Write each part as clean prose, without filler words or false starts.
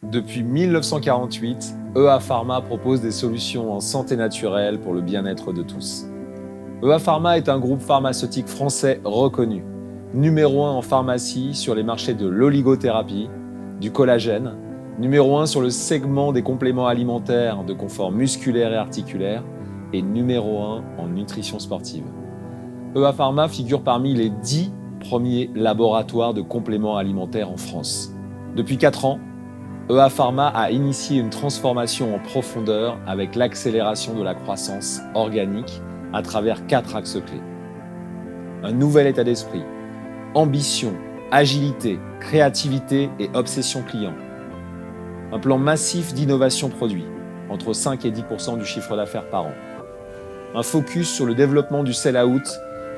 Depuis 1948, EA Pharma propose des solutions en santé naturelle pour le bien-être de tous. EA Pharma est un groupe pharmaceutique français reconnu, numéro 1 en pharmacie sur les marchés de l'oligothérapie, du collagène, numéro 1 sur le segment des compléments alimentaires de confort musculaire et articulaire, et numéro 1 en nutrition sportive. EA Pharma figure parmi les 10 premiers laboratoires de compléments alimentaires en France. Depuis 4 ans, EA Pharma a initié une transformation en profondeur avec l'accélération de la croissance organique à travers 4 axes clés. Un nouvel état d'esprit, ambition, agilité, créativité et obsession client. Un plan massif d'innovation produit, entre 5 et 10% du chiffre d'affaires par an. Un focus sur le développement du sell-out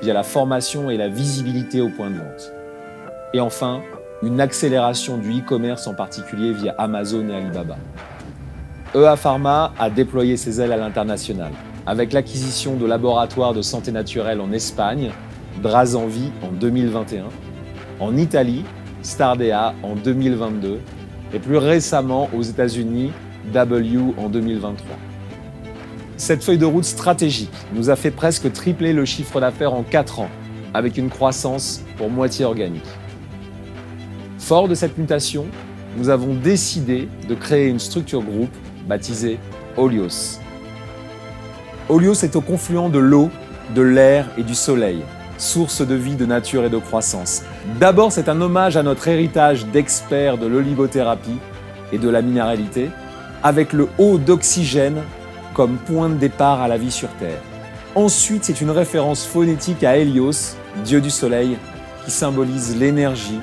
via la formation et la visibilité au point de vente. Et enfin, une accélération du e-commerce en particulier via Amazon et Alibaba. EA Pharma a déployé ses ailes à l'international avec l'acquisition de laboratoires de santé naturelle en Espagne, Drasanvi en 2021, en Italie, Stardea en 2022 et plus récemment aux États-Unis, W en 2023. Cette feuille de route stratégique nous a fait presque tripler le chiffre d'affaires en 4 ans avec une croissance pour moitié organique. Fort de cette mutation, nous avons décidé de créer une structure groupe baptisée Olios. Olios est au confluent de l'eau, de l'air et du soleil, source de vie, de nature et de croissance. D'abord, c'est un hommage à notre héritage d'experts de l'oligothérapie et de la minéralité, avec le haut d'oxygène comme point de départ à la vie sur Terre. Ensuite, c'est une référence phonétique à Hélios, dieu du soleil, qui symbolise l'énergie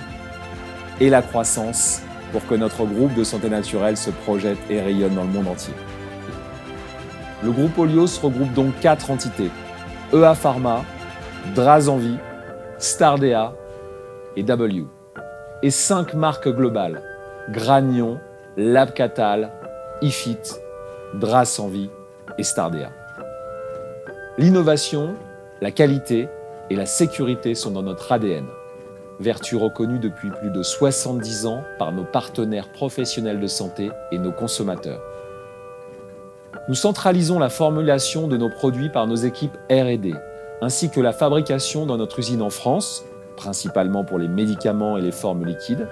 et la croissance pour que notre groupe de santé naturelle se projette et rayonne dans le monde entier. Le groupe Olios regroupe donc 4 entités, EA Pharma, Drasanvi, Stardea et W, et 5 marques globales, Granion, Labcatal, Ifit, Drasanvi et Stardea. L'innovation, la qualité et la sécurité sont dans notre ADN. Vertu reconnue depuis plus de 70 ans par nos partenaires professionnels de santé et nos consommateurs. Nous centralisons la formulation de nos produits par nos équipes R&D, ainsi que la fabrication dans notre usine en France, principalement pour les médicaments et les formes liquides,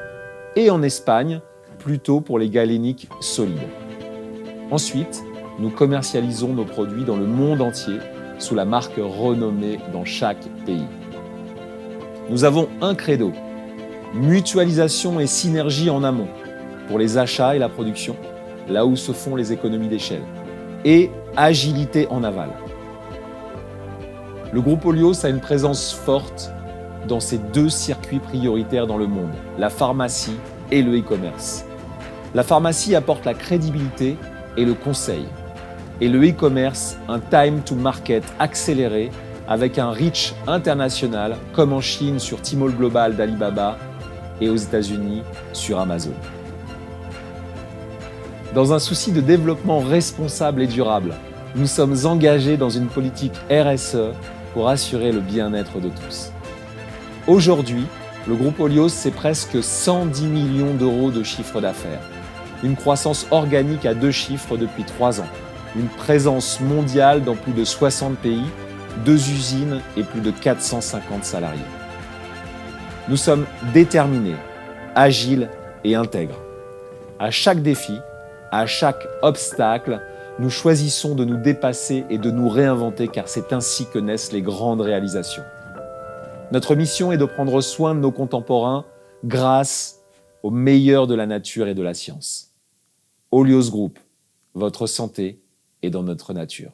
et en Espagne, plutôt pour les galéniques solides. Ensuite, nous commercialisons nos produits dans le monde entier, sous la marque renommée dans chaque pays. Nous avons un credo, mutualisation et synergie en amont, pour les achats et la production, là où se font les économies d'échelle, et agilité en aval. Le groupe Olios a une présence forte dans ces 2 circuits prioritaires dans le monde, la pharmacie et le e-commerce. La pharmacie apporte la crédibilité et le conseil, et le e-commerce, un time to market accéléré avec un reach international, comme en Chine sur Tmall Global d'Alibaba et aux États-Unis sur Amazon. Dans un souci de développement responsable et durable, nous sommes engagés dans une politique RSE pour assurer le bien-être de tous. Aujourd'hui, le groupe Olios, c'est presque 110 millions d'euros de chiffre d'affaires, une croissance organique à 2 chiffres depuis 3 ans, une présence mondiale dans plus de 60 pays, 2 usines et plus de 450 salariés. Nous sommes déterminés, agiles et intègres. À chaque défi, à chaque obstacle, nous choisissons de nous dépasser et de nous réinventer car c'est ainsi que naissent les grandes réalisations. Notre mission est de prendre soin de nos contemporains grâce au meilleur de la nature et de la science. Olios Group, votre santé est dans notre nature.